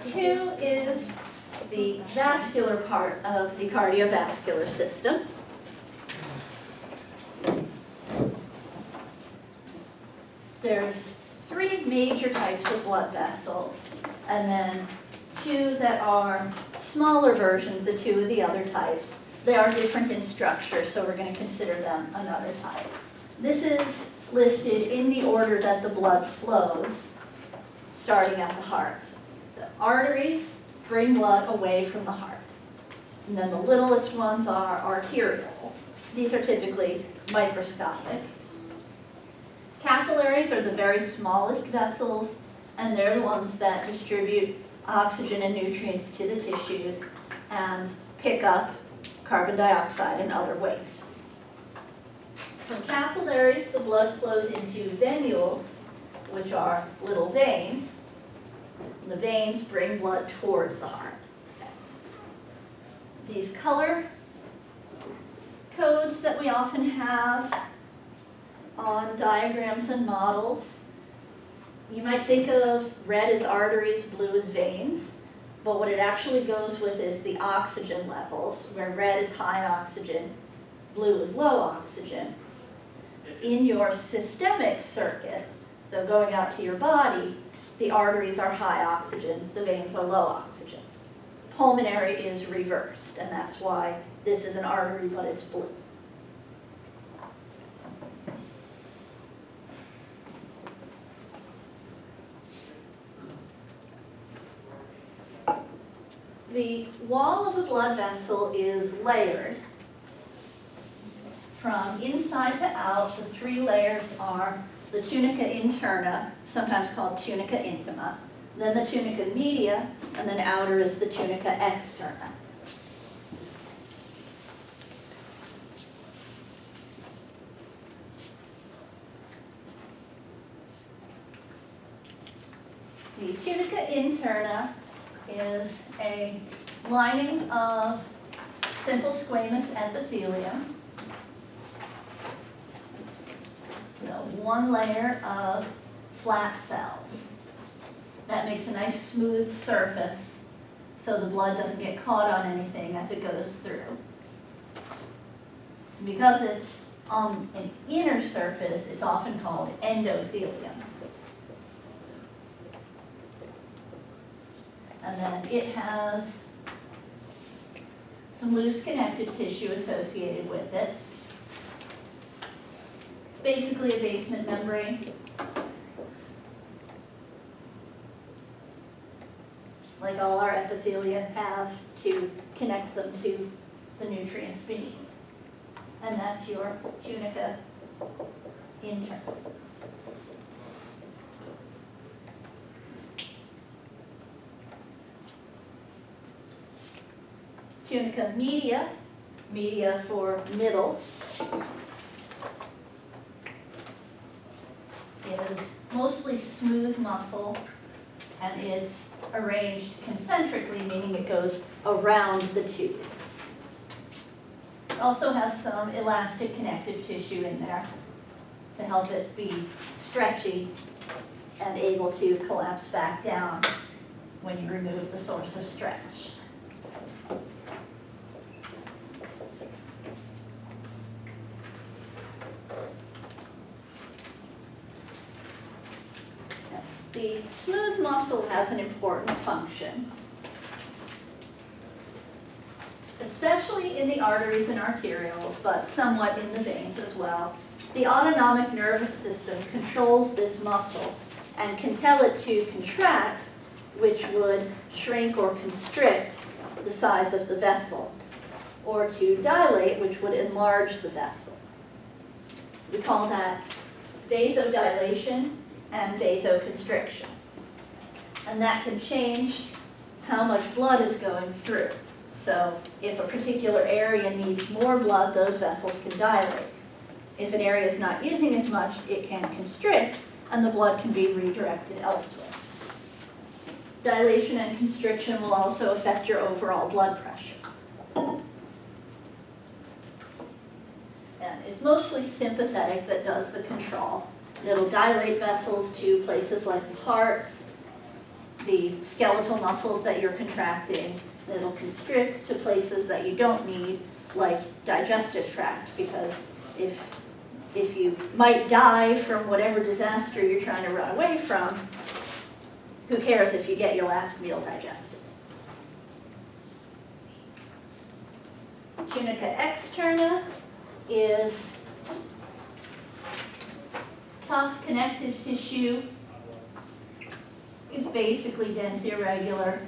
2 is the vascular part of the cardiovascular system. There's 3 major types of blood vessels, and then 2 that are smaller versions of 2 of the other types. They are different in structure, so we're going to consider them another type. This is listed in the order that the blood flows, starting at the heart. The arteries bring blood away from the heart. And then the littlest ones are arterioles. These are typically microscopic. Capillaries are the very smallest vessels, and they're the ones that distribute oxygen and nutrients to the tissues and pick up carbon dioxide and other wastes. From capillaries, the blood flows into venules, which are little veins. And the veins bring blood towards the heart. These color codes that we often have on diagrams and models, you might think of red as arteries, blue as veins, but what it actually goes with is the oxygen levels, where red is high oxygen, blue is low oxygen. In your systemic circuit, so going out to your body, the arteries are high oxygen, the veins are low oxygen. Pulmonary is reversed, and that's why this is an artery, but it's blue. The wall of a blood vessel is layered. From inside to out, the 3 layers are the tunica interna, sometimes called tunica intima, then the tunica media, and then outer is the tunica externa. The tunica interna is a lining of simple squamous epithelium. So 1 layer of flat cells. That makes a nice smooth surface so the blood doesn't get caught on anything as it goes through. Because it's on an inner surface, it's often called endothelium. And then it has some loose connective tissue associated with it. Basically a basement membrane. Like all our epithelia have to connect them to the nutrients beneath. And that's your tunica interna. Tunica media, media for middle, is mostly smooth muscle, and it's arranged concentrically, meaning it goes around the tube. It also has some elastic connective tissue in there to help it be stretchy and able to collapse back down when you remove the source of stretch. The smooth muscle has an important function, especially in the arteries and arterioles, but somewhat in the veins as well. The autonomic nervous system controls this muscle and can tell it to contract, which would shrink or constrict the size of the vessel, or to dilate, which would enlarge the vessel. We call that vasodilation and vasoconstriction. And that can change how much blood is going through. So if a particular area needs more blood, those vessels can dilate. If an area is not using as much, it can constrict, and the blood can be redirected elsewhere. Dilation and constriction will also affect your overall blood pressure. And it's mostly sympathetic that does the control. It'll dilate vessels to places like the heart, the skeletal muscles that you're contracting. It'll constrict to places that you don't need, like digestive tract, because if you might die from whatever disaster you're trying to run away from, who cares if you get your last meal digested? Tunica externa is tough connective tissue. It's basically dense irregular.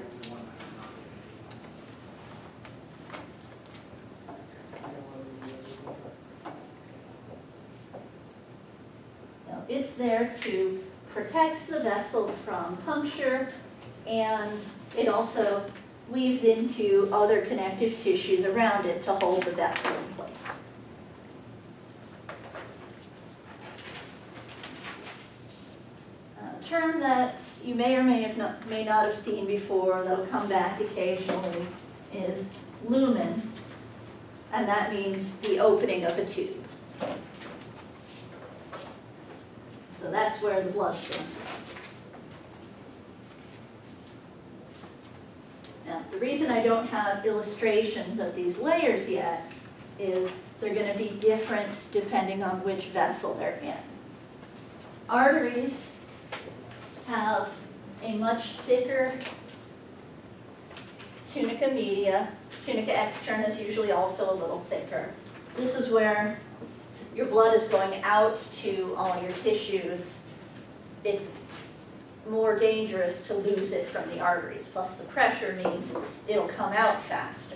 Now, it's there to protect the vessel from puncture, and it also weaves into other connective tissues around it to hold the vessel in place. A term that you may or may not have seen before, that'll come back occasionally, is lumen, and that means the opening of a tube. So that's where the blood stream comes. Now, the reason I don't have illustrations of these layers yet is they're going to be different depending on which vessel they're in. Arteries have a much thicker tunica media. Tunica externa is usually also a little thicker. This is where your blood is going out to all your tissues. It's more dangerous to lose it from the arteries, plus the pressure means it'll come out faster.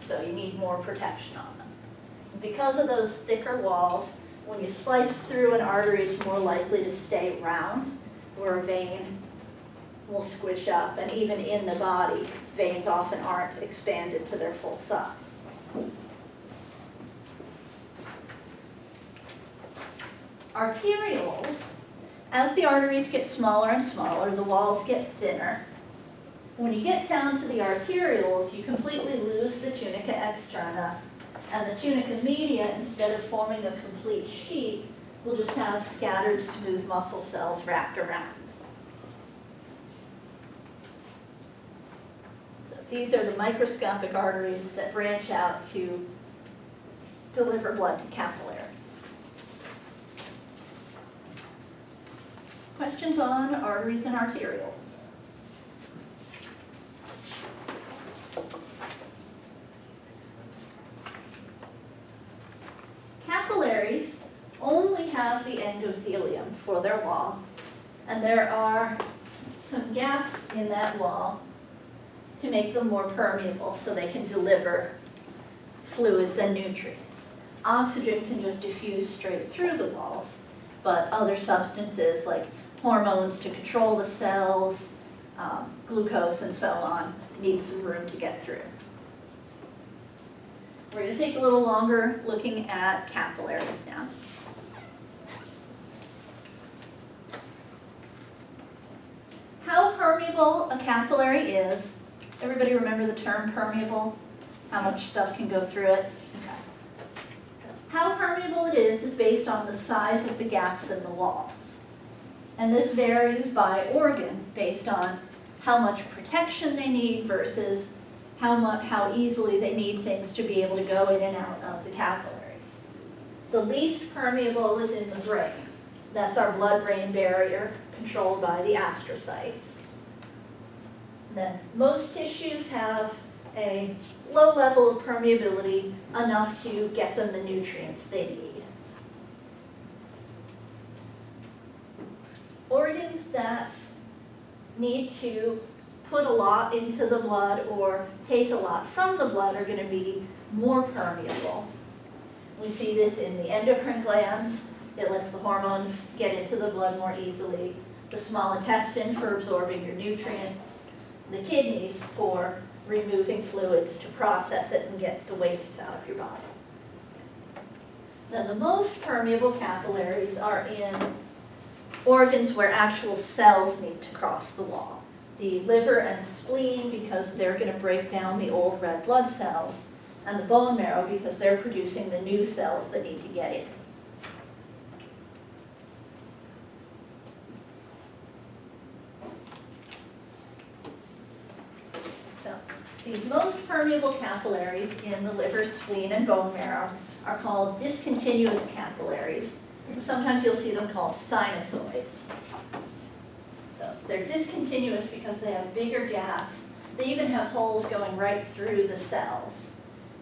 So you need more protection on them. Because of those thicker walls, when you slice through an artery, it's more likely to stay round, where a vein will squish up, and even in the body, veins often aren't expanded to their full size. Arterioles, as the arteries get smaller and smaller, the walls get thinner. When you get down to the arterioles, you completely lose the tunica externa, and the tunica media, instead of forming a complete sheet, will just have scattered smooth muscle cells wrapped around. So these are the microscopic arteries that branch out to deliver blood to capillaries. Questions on arteries and arterioles? Capillaries only have the endothelium for their wall, and there are some gaps in that wall to make them more permeable so they can deliver fluids and nutrients. Oxygen can just diffuse straight through the walls, but other substances like hormones to control the cells, glucose and so on, need some room to get through. We're going to take a little longer looking at capillaries now. How permeable a capillary is, everybody remember the term permeable? How much stuff can go through it? Okay. How permeable it is based on the size of the gaps in the walls. And this varies by organ based on how much protection they need versus how easily they need things to be able to go in and out of the capillaries. The least permeable is in the brain. That's our blood-brain barrier controlled by the astrocytes. Then most tissues have a low level of permeability, enough to get them the nutrients they need. Organs that need to put a lot into the blood or take a lot from the blood are going to be more permeable. We see this in the endocrine glands. It lets the hormones get into the blood more easily. The small intestine for absorbing your nutrients. The kidneys for removing fluids to process it and get the wastes out of your body. Then the most permeable capillaries are in organs where actual cells need to cross the wall. The liver and spleen, because they're going to break down the old red blood cells, and the bone marrow, because they're producing the new cells that need to get in. these most permeable capillaries in the liver, spleen, and bone marrow are called discontinuous capillaries. Sometimes you'll see them called sinusoids. So they're discontinuous because they have bigger gaps. They even have holes going right through the cells.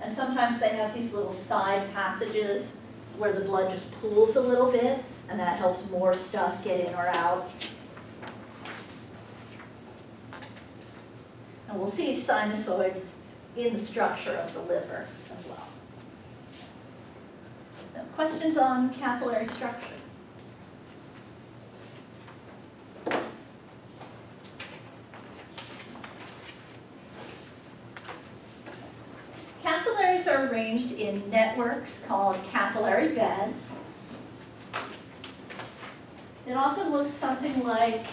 And sometimes they have these little side passages where the blood just pools a little bit, and that helps more stuff get in or out. And we'll see sinusoids in the structure of the liver as well. Now, questions on capillary structure? Capillaries are arranged in networks called capillary beds. It often looks something like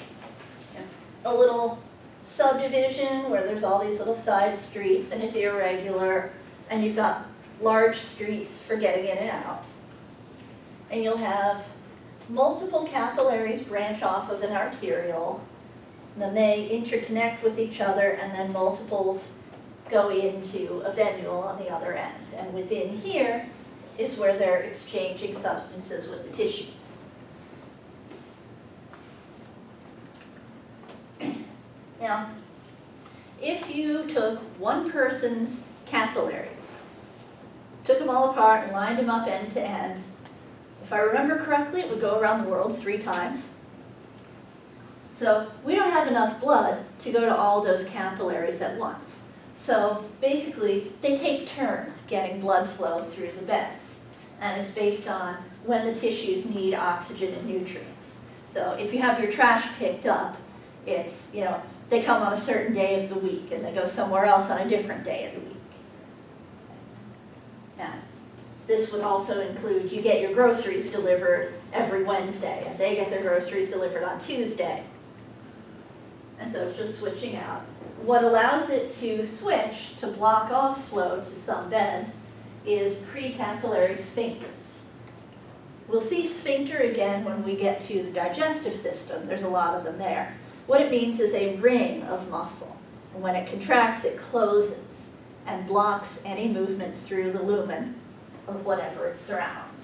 a little subdivision where there's all these little side streets and it's irregular, and you've got large streets for getting in and out. And you'll have multiple capillaries branch off of an arteriole, and then they interconnect with each other, and then multiples go into a venule on the other end. And within here is where they're exchanging substances with the tissues. Now, if you took one person's capillaries, took them all apart and lined them up end to end, if I remember correctly, it would go around the world 3 times. So we don't have enough blood to go to all those capillaries at once. So basically, they take turns getting blood flow through the beds. And it's based on when the tissues need oxygen and nutrients. So if you have your trash picked up, it's, they come on a certain day of the week, and they go somewhere else on a different day of the week. And this would also include, you get your groceries delivered every Wednesday, and they get their groceries delivered on Tuesday. And so it's just switching out. What allows it to switch, to block off flow to some beds, is precapillary sphincters. We'll see sphincter again when we get to the digestive system. There's a lot of them there. What it means is a ring of muscle. And when it contracts, it closes and blocks any movement through the lumen of whatever it surrounds.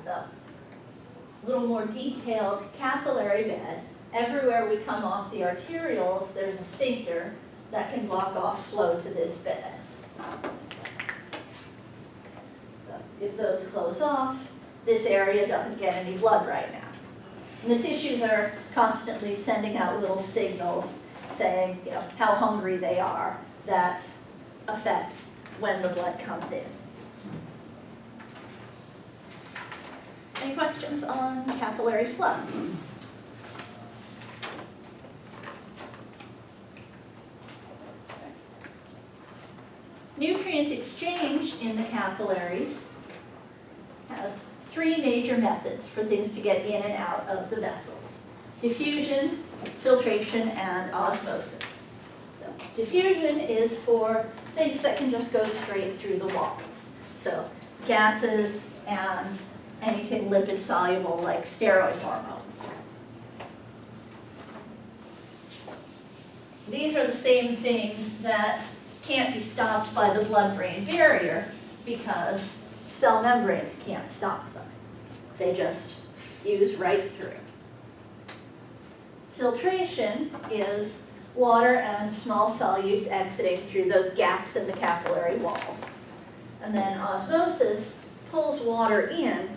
So, a little more detailed capillary bed. Everywhere we come off the arterioles, there's a sphincter that can block off flow to this bed. So, if those close off, this area doesn't get any blood right now. And the tissues are constantly sending out little signals saying, how hungry they are. That affects when the blood comes in. Any questions on capillary flow? Nutrient exchange in the capillaries has 3 major methods for things to get in and out of the vessels: diffusion, filtration, and osmosis. So, diffusion is for things that can just go straight through the walls. So gases and anything lipid soluble like steroid hormones. These are the same things that can't be stopped by the blood-brain barrier because cell membranes can't stop them. They just fuse right through. Filtration is water and small solutes exiting through those gaps in the capillary walls. And then osmosis pulls water in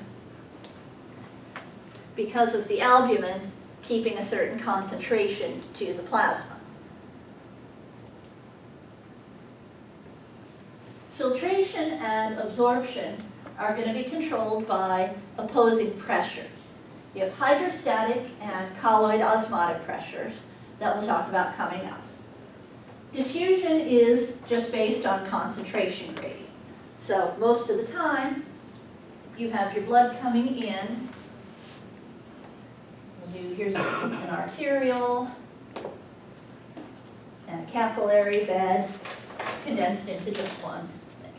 because of the albumin keeping a certain concentration to the plasma. Filtration and absorption are going to be controlled by opposing pressures. You have hydrostatic and colloid osmotic pressures that we'll talk about coming up. Diffusion is just based on concentration gradient. So most of the time, you have your blood coming in. Here's an arteriole and a capillary bed condensed into just one thing.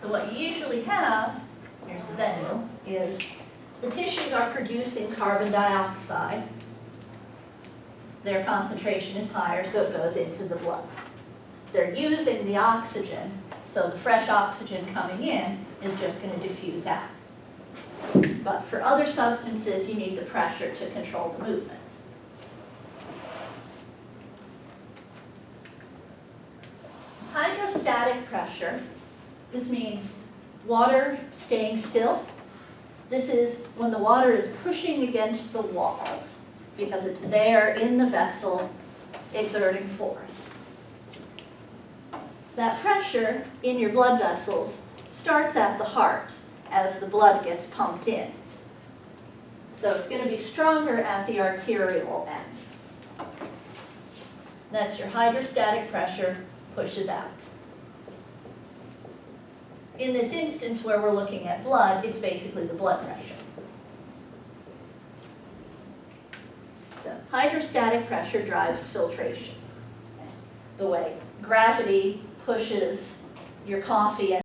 So what you usually have, here's the venule, is the tissues are producing carbon dioxide, their concentration is higher, so it goes into the blood. They're using the oxygen, so the fresh oxygen coming in is just going to diffuse out. But for other substances, you need the pressure to control the movement. Hydrostatic pressure, this means water staying still. This is when the water is pushing against the walls because it's there in the vessel exerting force. That pressure in your blood vessels starts at the heart as the blood gets pumped in. So it's going to be stronger at the arteriole end. That's your hydrostatic pressure pushes out. In this instance where we're looking at blood, it's basically the blood pressure. So hydrostatic pressure drives filtration. The way gravity pushes your coffee